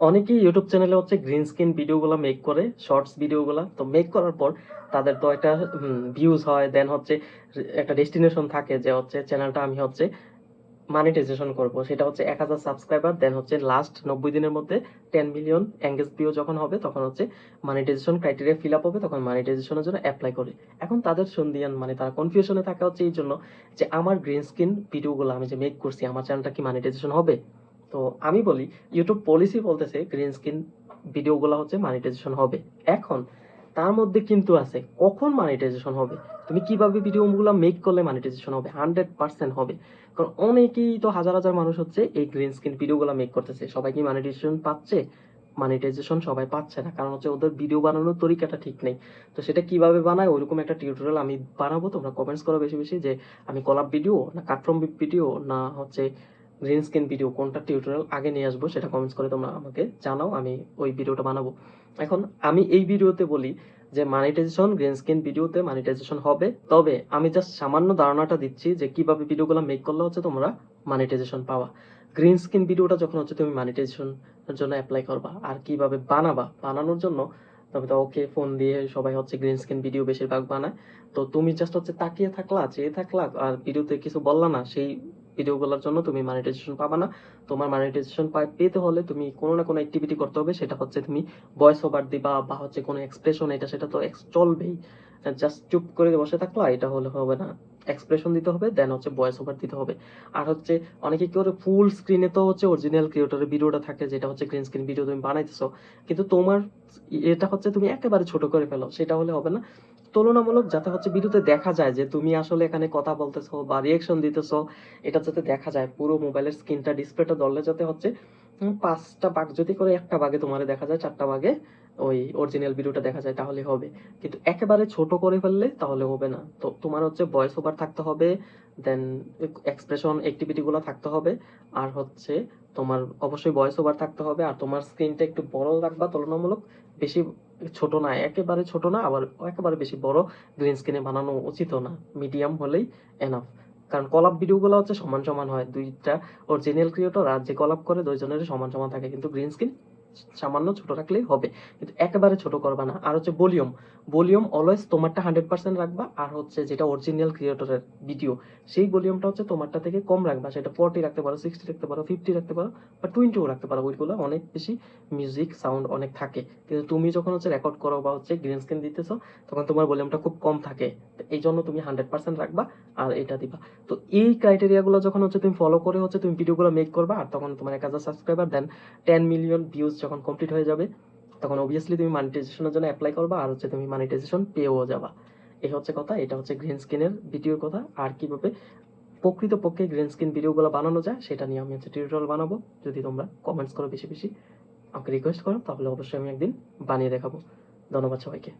অনেকেই ইউটিউব চ্যানেলে হচ্ছে গ্রিন স্ক্রিন ভিডিওগুলো মেক করে, শর্টস ভিডিওগুলো তো মেক করার পর তাদের তো একটা ভিউজ হয়, দেন হচ্ছে একটা ডেস্টিনেশন থাকে যে হচ্ছে চ্যানেলটা আমি হচ্ছে মানিটাইজেশন করব, সেটা হচ্ছে 1000 সাবস্ক্রাইবার, দেন হচ্ছে লাস্ট 90 দিনের মধ্যে 10 মিলিয়ন এঙ্গেজ ভিউ যখন হবে তখন হচ্ছে মানিটাইজেশন ক্রাইটেরিয়া ফিল আপ হবে, তখন মানিটাইজেশনের জন্য অ্যাপ্লাই করে। এখন তাদের সন্দিহান, মানে তারা কনফিউশনে থাকে হচ্ছে এই জন্য যে আমার গ্রিন স্ক্রিন ভিডিওগুলো আমি যে মেক করছি আমার চ্যানেলটা কি মানিটাইজেশন হবে। তো আমি বলি ইউটিউব পলিসি বলতেছে গ্রিন স্ক্রিন ভিডিওগুলো হচ্ছে মানিটাইজেশন হবে। এখন তার মধ্যে কিন্তু আছে কখন মানিটাইজেশন হবে, তুমি কিভাবে ভিডিওগুলো মেক করলে মানিটাইজেশন হবে। 100% হবে, কারণ অনেকেই তো হাজার হাজার মানুষ হচ্ছে এই গ্রিন স্ক্রিন ভিডিওগুলো মেক করতেছে, সবাই কি মনিটাইজেশন পাচ্ছে? মনিটাইজেশন সবাই পাচ্ছে না, কারণ হচ্ছে ওদের ভিডিও বানানোর তরিকাটা ঠিক নেই। তো সেটা কিভাবে বানায় ওইরকম একটা টিউটোরিয়াল আমি বানাবো, তোমরা কমেন্টস করো বেশি বেশি যে আমি কলাপ ভিডিও না কাট ফ্রম ভিডিও না হচ্ছে গ্রিন স্ক্রিন ভিডিও কোনটা টিউটোরিয়াল আগে নিয়ে আসবো, সেটা কমেন্টস করে তোমরা আমাকে জানাও, আমি ওই ভিডিওটা বানাবো। এখন আমি এই ভিডিওতে বলি যে মানিটাইজেশন গ্রিন স্ক্রিন ভিডিওতে মানিটাইজেশন হবে, তবে আমি জাস্ট সামান্য ধারণাটা দিচ্ছি যে কিভাবে ভিডিওগুলো মেক করলে হচ্ছে তোমরা মানিটাইজেশন পাওয়া। গ্রিন স্ক্রিন ভিডিওটা যখন হচ্ছে তুমি মানিটাইজেশন জন্য অ্যাপ্লাই করবা, আর কিভাবে বানাবা বানানোর জন্য, তবে তো ওকে ফোন দিয়ে সবাই হচ্ছে গ্রিন স্ক্রিন ভিডিও বেশিরভাগ বানায়। তো তুমি জাস্ট হচ্ছে তাকিয়ে থাকলা, চেয়ে থাকলা, আর ভিডিওতে কিছু বললা না, সেই ভিডিওগুলোর জন্য তুমি মনিটাইজেশন পাবা না। তোমার মনিটাইজেশন পেতে হলে তুমি কোনো না কোনো অ্যাক্টিভিটি করতে হবে, সেটা হচ্ছে তুমি ভয়েস ওভার দিবা বা হচ্ছে কোনো এক্সপ্রেশন, এটা সেটা তো চলবেই। জাস্ট চুপ করে বসে থাকলো এটা হলে হবে না, এক্সপ্রেশন দিতে হবে, দেন হচ্ছে ভয়েস ওভার দিতে হবে। আর হচ্ছে অনেকে কি করে ফুল স্ক্রিনে তো হচ্ছে অরিজিনাল ক্রিয়েটরের ভিডিওটা থাকে, যেটা হচ্ছে গ্রিন স্ক্রিন ভিডিও তুমি বানাইতেছো, কিন্তু তোমার এটা হচ্ছে তুমি একেবারে ছোট করে ফেলো, সেটা হলে হবে না। তুলনামূলক যাতে হচ্ছে ভিডিওতে দেখা যায় যে তুমি আসলে এখানে কথা বলতেছো বা রিয়েকশন দিতেছো, এটা যাতে দেখা যায় পুরো মোবাইলের স্ক্রিনটা ডিসপ্লেটা ধরলে যাতে হচ্ছে 5টা ভাগ যদি করে একটা ভাগে তোমার দেখা যায়, 4টা ভাগে ওই অরিজিনাল ভিডিওটা দেখা যায়, তাহলে হবে। কিন্তু একেবারে ছোট করে ফেললে তাহলে হবে না। তো তোমার হচ্ছে ভয়েস ওভার থাকতে হবে, দেন এক্সপ্রেশন অ্যাক্টিভিটি গুলো থাকতে হবে, আর হচ্ছে তোমার অবশ্যই ভয়েস ওভার থাকতে হবে, আর তোমার স্ক্রিনটা একটু বড় রাখবা তুলনামূলক, বেশি ছোট না, একেবারে ছোট না আবার একেবারে বেশি বড় গ্রিন স্ক্রিনে বানানো উচিত না, মিডিয়াম হলেই এনাফ। কারণ কলাপ ভিডিওগুলো হচ্ছে সমান সমান হয়, দুইটা অরিজিনাল ক্রিয়েটর আর যে কলাপ করে দুইজনের সমান সমান থাকে, কিন্তু গ্রিন স্ক্রিন সামান্য ছোট রাখলেই হবে, কিন্তু একেবারে ছোট করবা না। আর হচ্ছে ভলিউম, ভলিউম অলওয়েজ তোমারটা 100% রাখবা, আর হচ্ছে যেটা অরিজিনাল ক্রিয়েটরের ভিডিও সেই ভলিউমটা হচ্ছে তোমারটা থেকে কম রাখবা, সেটা 40 রাখতে পারো, 60 রাখতে পারো, 50 রাখতে পারো, বা 20ও রাখতে পারো, ওইগুলো অনেক বেশি মিউজিক সাউন্ড অনেক থাকে। কিন্তু তুমি যখন হচ্ছে রেকর্ড করো বা হচ্ছে গ্রিন স্ক্রিন দিতেছো তখন তোমার ভলিউমটা খুব কম থাকে, এই জন্য তুমি 100% রাখবা আর এটা দিবা। তো এই ক্রাইটেরিয়া গুলো যখন হচ্ছে তুমি ফলো করে হচ্ছে তুমি ভিডিওগুলো মেক করবা, আর তখন তোমার 1000 সাবস্ক্রাইবার দেন 10 মিলিয়ন ভিউজ যখন কমপ্লিট হয়ে যাবে, তখন অবভিয়াসলি তুমি মনিটাইজেশনের জন্য অ্যাপ্লাই করবা, আর হচ্ছে তুমি মনিটাইজেশন পেয়েও যাবা। এই হচ্ছে কথা, এটা হচ্ছে গ্রিন স্ক্রিনের ভিডিওর কথা। আর কিভাবে প্রকৃতপক্ষে গ্রিন স্ক্রিন ভিডিওগুলো বানানো যায় সেটা নিয়ে আমি হচ্ছে টিউটোরিয়াল বানাবো। যদি তোমরা কমেন্টস করো বেশি বেশি, আমাকে রিকোয়েস্ট করো, তাহলে অবশ্যই আমি একদিন বানিয়ে দেখাবো। ধন্যবাদ সবাইকে।